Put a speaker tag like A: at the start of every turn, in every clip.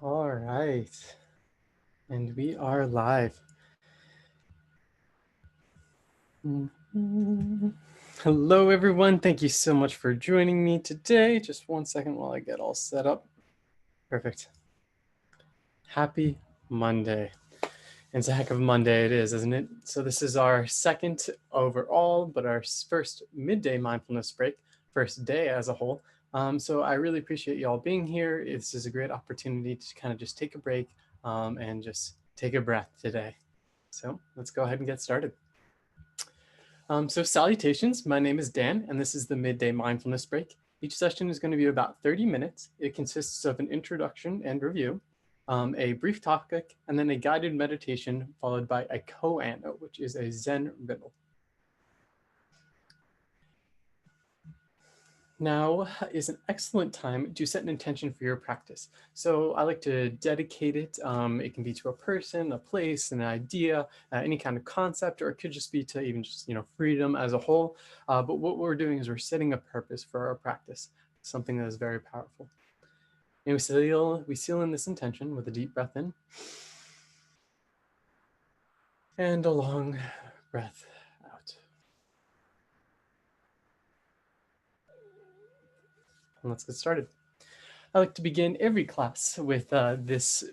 A: All right, and we are live. Mhm. Hello, everyone. Thank you so much for joining me today. Just 1 second while I get all set up. Perfect. Happy Monday. And it's a heck of a Monday it is, isn't it? So this is our second overall, but our first midday mindfulness break, first day as a whole. So I really appreciate you all being here. This is a great opportunity to kind of just take a break and just take a breath today. So let's go ahead and get started. So salutations, my name is Dan, and this is the Midday Mindfulness Break. Each session is going to be about 30 minutes. It consists of an introduction and review, a brief topic, and then a guided meditation followed by a koan, which is a Zen riddle. Now is an excellent time to set an intention for your practice. So I like to dedicate it. It can be to a person, a place, an idea, any kind of concept, or it could just be to even just freedom as a whole. But what we're doing is we're setting a purpose for our practice, something that is very powerful. And we seal in this intention with a deep breath in and a long breath out. And let's get started. I like to begin every class with this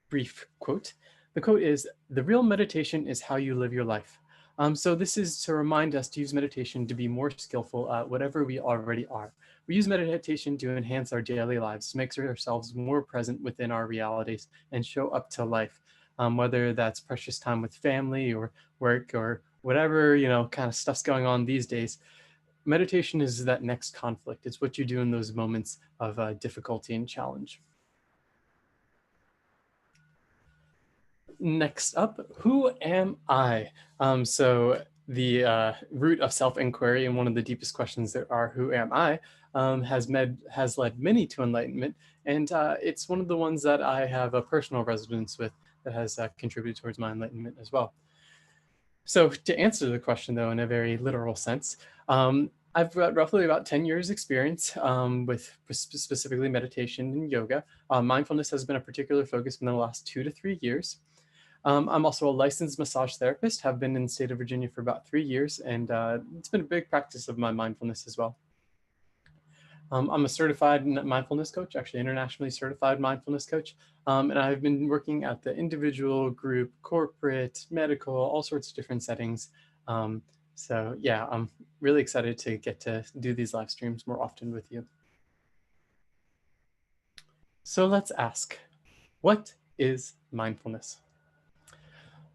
A: brief quote. The quote is, "The real meditation is how you live your life." So this is to remind us to use meditation to be more skillful at whatever we already are. We use meditation to enhance our daily lives, to make ourselves more present within our realities and show up to life, whether that's precious time with family or work or whatever, kind of stuff's going on these days. Meditation is that next conflict. It's what you do in those moments of difficulty and challenge. Next up, who am I? So the root of self-inquiry and one of the deepest questions there are, who am I, has led many to enlightenment, and it's one of the ones that I have a personal resonance with that has contributed towards my enlightenment as well. So to answer the question, though, in a very literal sense, I've got roughly about 10 years experience with specifically meditation and yoga. Mindfulness has been a particular focus in the last 2 to 3 years. I'm also a licensed massage therapist, have been in the state of Virginia for about 3 years, and it's been a big practice of my mindfulness as well. I'm a certified mindfulness coach, actually internationally certified mindfulness coach, and I've been working at the individual, group, corporate, medical, all sorts of different settings. So yeah, I'm really excited to get to do these live streams more often with you. So let's ask, what is mindfulness?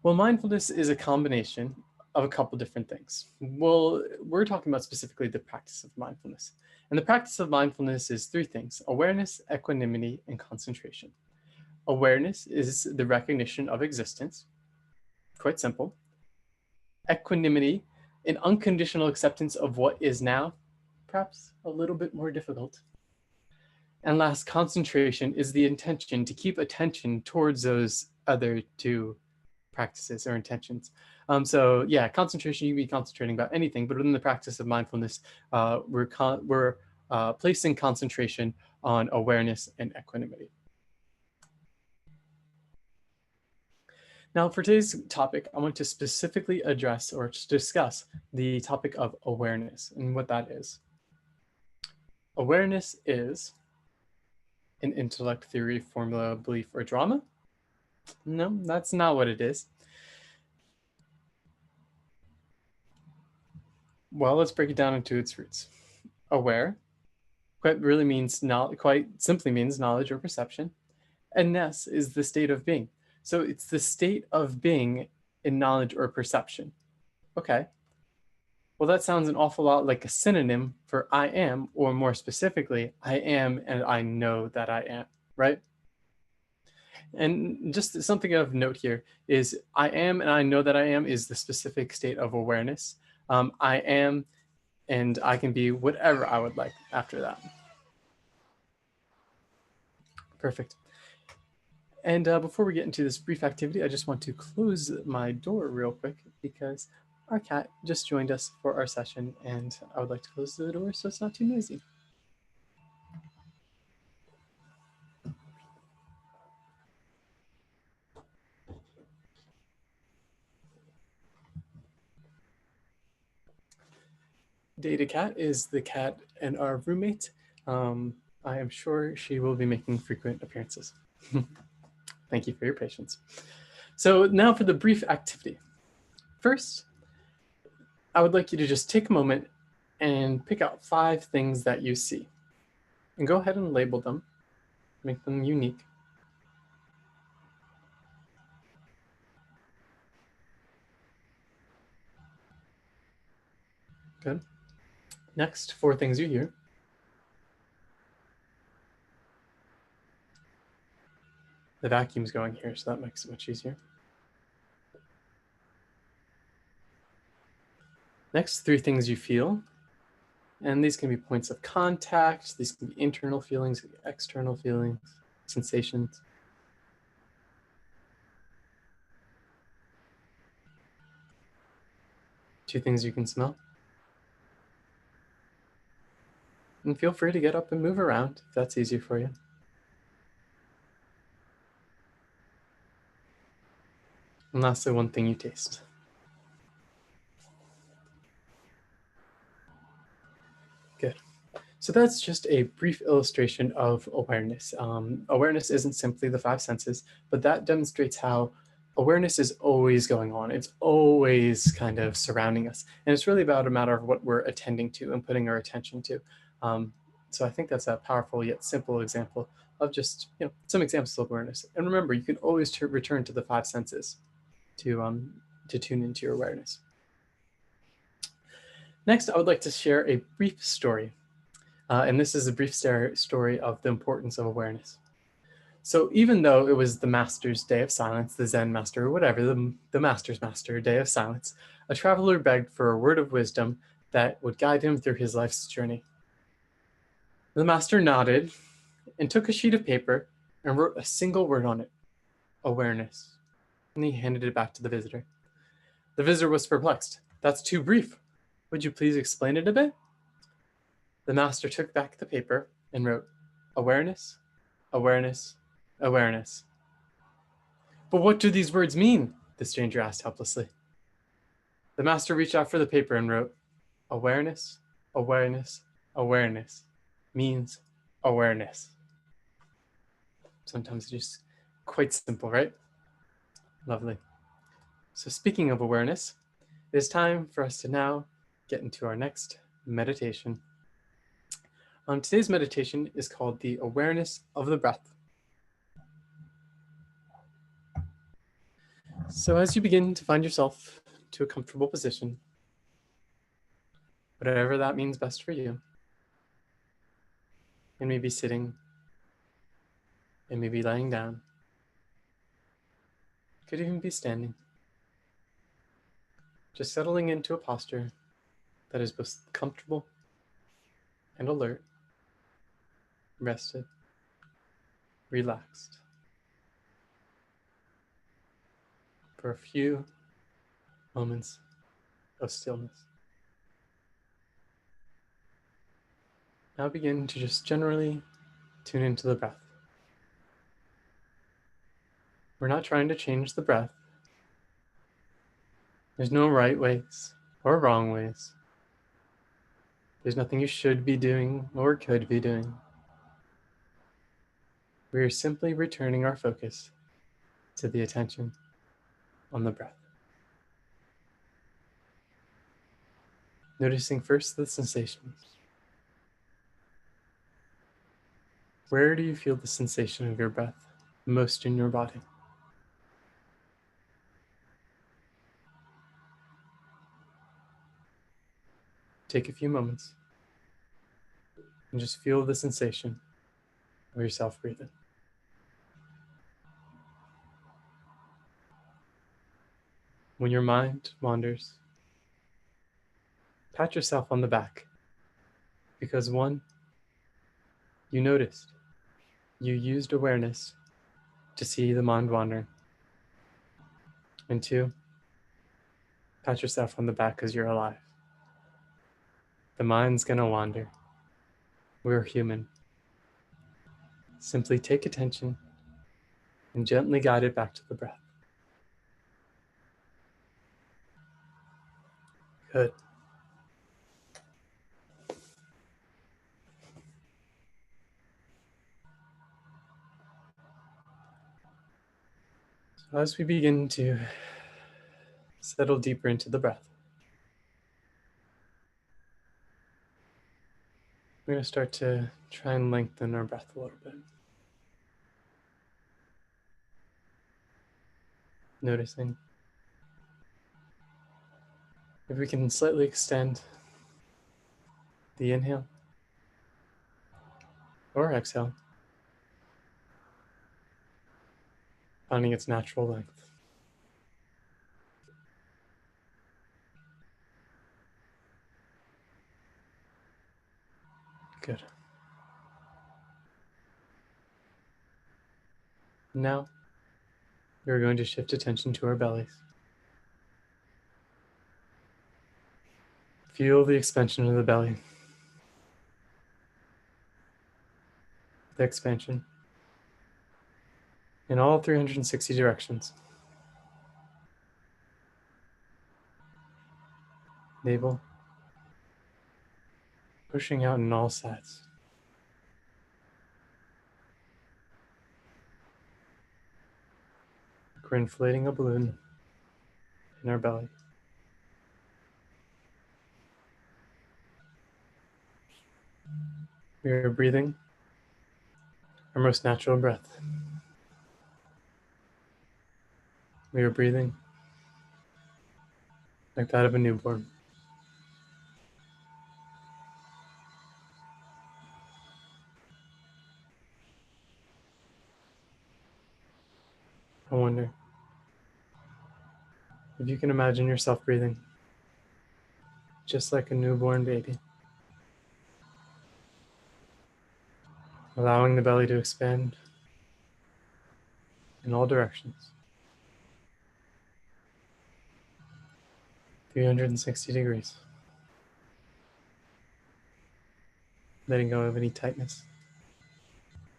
A: Well, mindfulness is a combination of a couple different things. Well, we're talking about specifically the practice of mindfulness. And the practice of mindfulness is three things: awareness, equanimity, and concentration. Awareness is the recognition of existence, quite simple. Equanimity, an unconditional acceptance of what is now, perhaps a little bit more difficult. And last, concentration is the intention to keep attention towards those other two practices or intentions. So yeah, concentration, you can be concentrating about anything, but within the practice of mindfulness, we're placing concentration on awareness and equanimity. Now, for today's topic, I want to specifically address or discuss the topic of awareness and what that is. Awareness is an intellect, theory, formula, belief, or drama? No, that's not what it is. Well, let's break it down into its roots. Aware quite simply means knowledge or perception, and ness is the state of being. So it's the state of being in knowledge or perception. Okay. Well, that sounds an awful lot like a synonym for I am, or more specifically, I am and I know that I am, right? And just something of note here is I am and I know that I am is the specific state of awareness. I am and I can be whatever I would like after that. Perfect. And before we get into this brief activity, I just want to close my door real quick because our cat just joined us for our session, and I would like to close the door so it's not too noisy. Data Cat is the cat and our roommate. I am sure she will be making frequent appearances. Thank you for your patience. So now for the brief activity. First, I would like you to just take a moment and pick out 5 things that you see. And go ahead and label them, make them unique. Good. Next, 4 things you hear. The vacuum's going here, so that makes it much easier. Next, 3 things you feel. And these can be points of contact, these can be internal feelings, external feelings, sensations. 2 things you can smell. And feel free to get up and move around if that's easier for you. And lastly, 1 thing you taste. Good. So that's just a brief illustration of awareness. Awareness isn't simply the 5 senses, but that demonstrates how awareness is always going on. It's always kind of surrounding us. And it's really about a matter of what we're attending to and putting our attention to. So I think that's a powerful yet simple example of just some examples of awareness. And remember, you can always return to the 5 senses to tune into your awareness. Next, I would like to share a brief story. And this is a brief story of the importance of awareness. So even though it was the master's day of silence, the Zen master, or whatever, the master's master day of silence, a traveler begged for a word of wisdom that would guide him through his life's journey. The master nodded and took a sheet of paper and wrote a single word on it, awareness. And he handed it back to the visitor. The visitor was perplexed. That's too brief. Would you please explain it a bit? The master took back the paper and wrote, awareness, awareness, awareness. But what do these words mean? The stranger asked helplessly. The master reached out for the paper and wrote, awareness, awareness, awareness means awareness. Sometimes it's just quite simple, right? Lovely. So speaking of awareness, it is time for us to now get into our next meditation. Today's meditation is called the awareness of the breath. So as you begin to find yourself to a comfortable position, whatever that means best for you, and maybe sitting, and maybe lying down, could even be standing, just settling into a posture that is both comfortable and alert, rested, relaxed, for a few moments of stillness. Now begin to just generally tune into the breath. We're not trying to change the breath. There's no right ways or wrong ways. There's nothing you should be doing or could be doing. We are simply returning our focus to the attention on the breath. Noticing first the sensations. Where do you feel the sensation of your breath most in your body? Take a few moments and just feel the sensation of yourself breathing. When your mind wanders, pat yourself on the back because 1, you noticed, you used awareness to see the mind wandering. And 2, pat yourself on the back because you're alive. The mind's gonna wander. We're human. Simply take attention and gently guide it back to the breath. Good. As we begin to settle deeper into the breath, we're going to start to try and lengthen our breath a little bit. Noticing if we can slightly extend the inhale or exhale, finding its natural length. Good. Now, we're going to shift attention to our bellies. Feel the expansion of the belly, the expansion in all 360 directions. Navel pushing out in all sides. We're inflating a balloon in our belly. We are breathing our most natural breath. We are breathing like that of a newborn. I wonder if you can imagine yourself breathing just like a newborn baby, allowing the belly to expand in all directions, 360 degrees, letting go of any tightness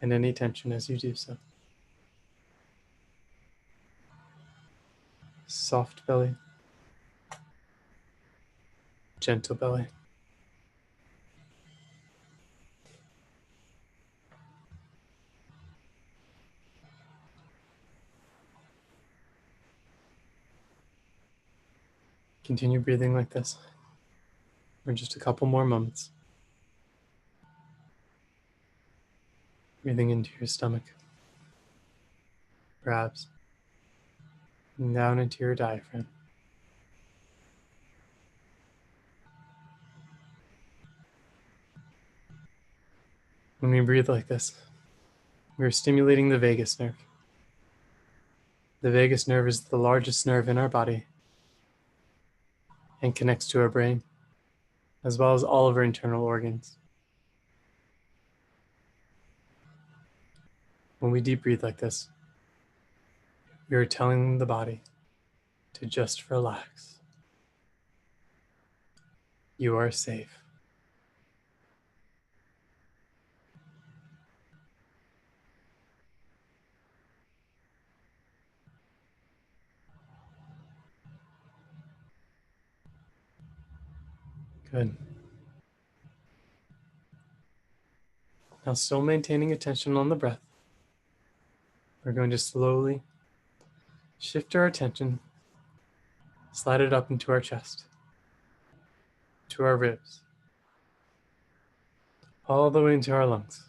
A: and any tension as you do so. Soft belly, gentle belly. Continue breathing like this for just a couple more moments. Breathing into your stomach, perhaps, and down into your diaphragm. When we breathe like this, we're stimulating the vagus nerve. The vagus nerve is the largest nerve in our body and connects to our brain, as well as all of our internal organs. When we deep breathe like this, we are telling the body to just relax. You are safe. Good. Now, still maintaining attention on the breath, we're going to slowly shift our attention, slide it up into our chest, to our ribs, all the way into our lungs.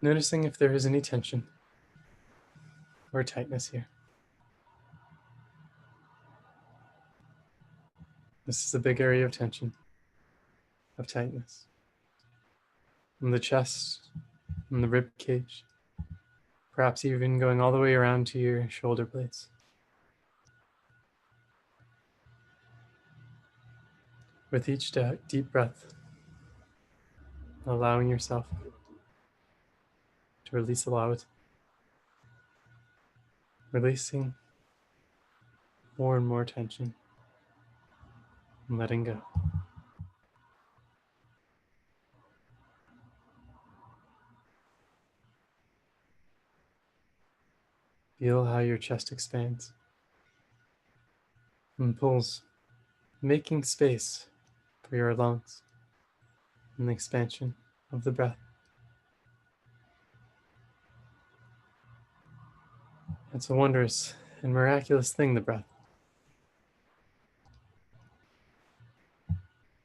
A: Noticing if there is any tension or tightness here. This is a big area of tension, of tightness. From the chest, from the rib cage, perhaps even going all the way around to your shoulder blades. With each deep breath, allowing yourself to release a lot, releasing more and more tension, and letting go. Feel how your chest expands and pulls, making space for your lungs and the expansion of the breath. It's a wondrous and miraculous thing, the breath.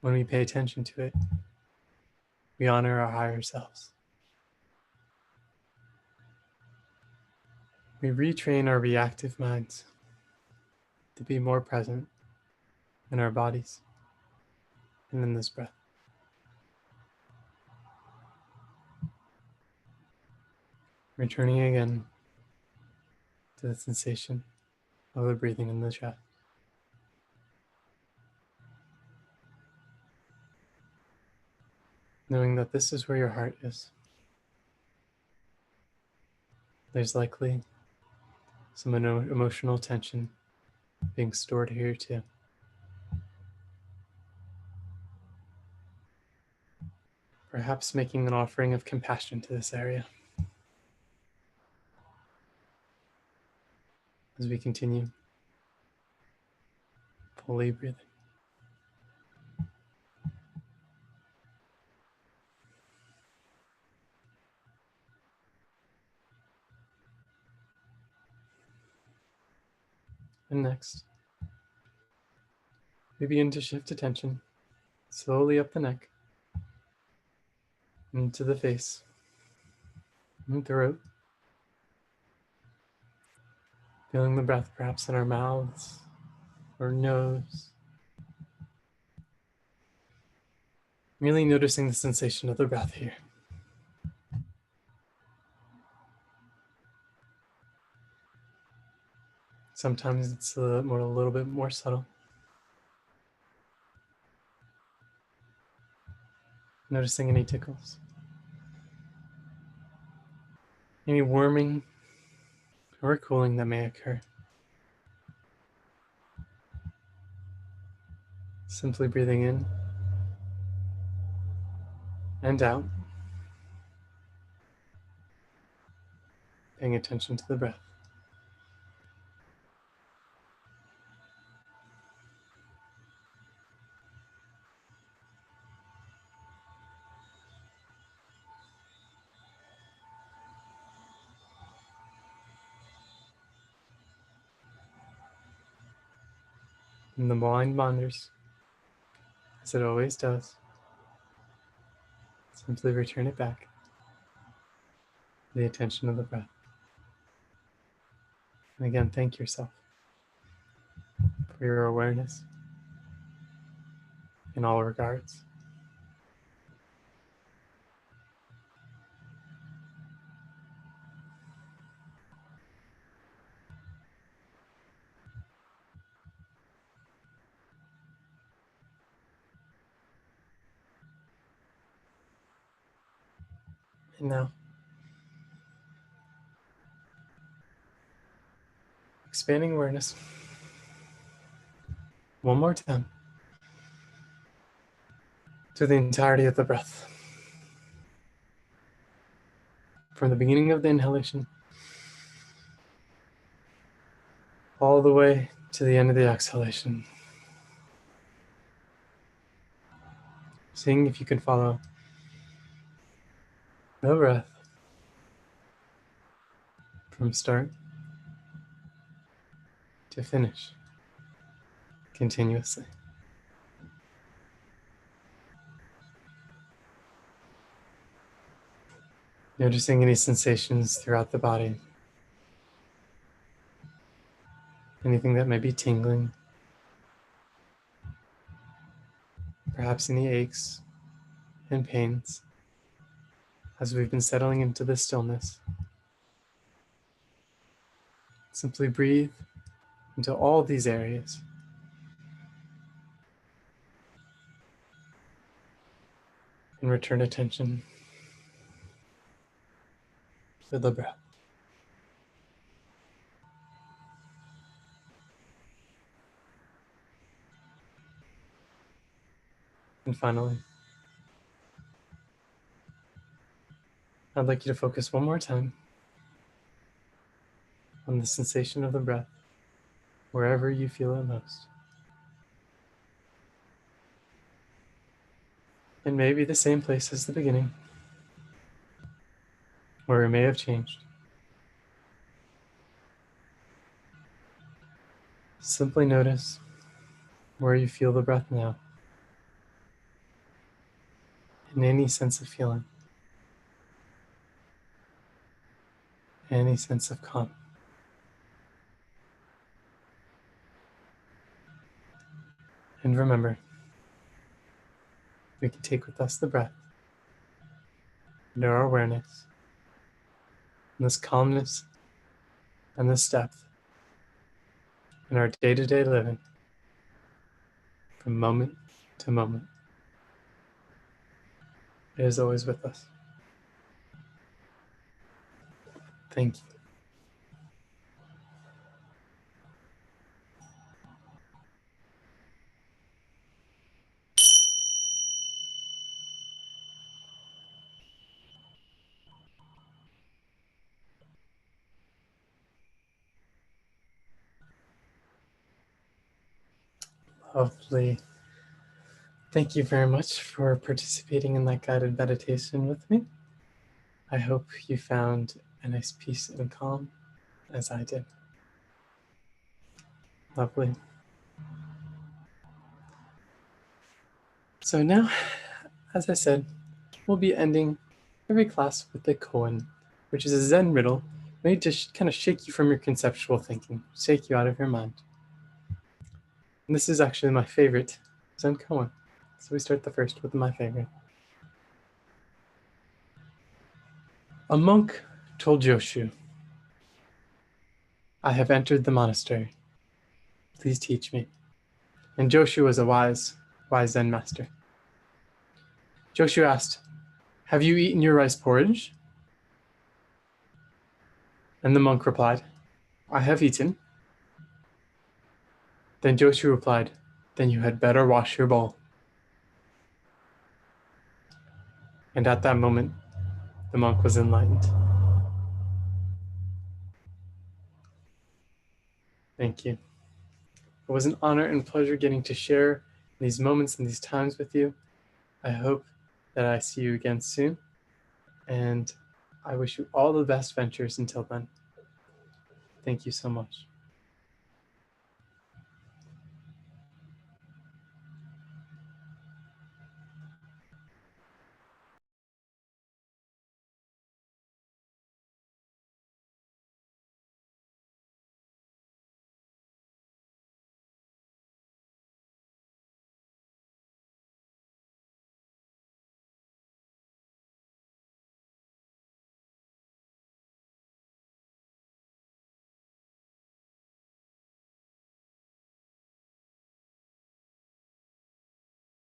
A: When we pay attention to it, we honor our higher selves. We retrain our reactive minds to be more present in our bodies and in this breath. Returning again to the sensation of the breathing in the chest. Knowing that this is where your heart is. There's likely some emotional tension being stored here too. Perhaps making an offering of compassion to this area. As we continue fully breathing. And next, we begin to shift attention slowly up the neck, into the face, and throat. Feeling the breath perhaps in our mouths or nose. Really noticing the sensation of the breath here. Sometimes it's a little bit more subtle. Noticing any tickles, any warming or cooling that may occur. Simply breathing in and out, paying attention to the breath. And the mind wanders, as it always does. Simply return it back to the attention of the breath. And again, thank yourself for your awareness in all regards. And now, expanding awareness one more time to the entirety of the breath. From the beginning of the inhalation all the way to the end of the exhalation. Seeing if you can follow the breath from start to finish continuously. Noticing any sensations throughout the body. Anything that might be tingling. Perhaps any aches and pains as we've been settling into the stillness. Simply breathe into all these areas. And return attention to the breath. And finally, I'd like you to focus one more time on the sensation of the breath, wherever you feel it most. And maybe the same place as the beginning, where it may have changed. Simply notice where you feel the breath now, in any sense of feeling, any sense of calm. And remember, we can take with us the breath into our awareness, and this calmness and this depth in our day-to-day living from moment to moment. It is always with us. Thank you. Lovely. Thank you very much for participating in that guided meditation with me. I hope you found a nice peace and calm as I did. Lovely. So now, as I said, we'll be ending every class with a koan, which is a Zen riddle made to kind of shake you from your conceptual thinking, shake you out of your mind. And this is actually my favorite Zen koan. So we start the first with my favorite. A monk told Joshu, "I have entered the monastery. Please teach me." And Joshu was a wise Zen master. Joshu asked, "Have you eaten your rice porridge?" And the monk replied, "I have eaten." Then Joshu replied, "Then you had better wash your bowl." And at that moment, the monk was enlightened. Thank you. It was an honor and pleasure getting to share these moments and these times with you. I hope that I see you again soon, and I wish you all the best ventures until then. Thank you so much.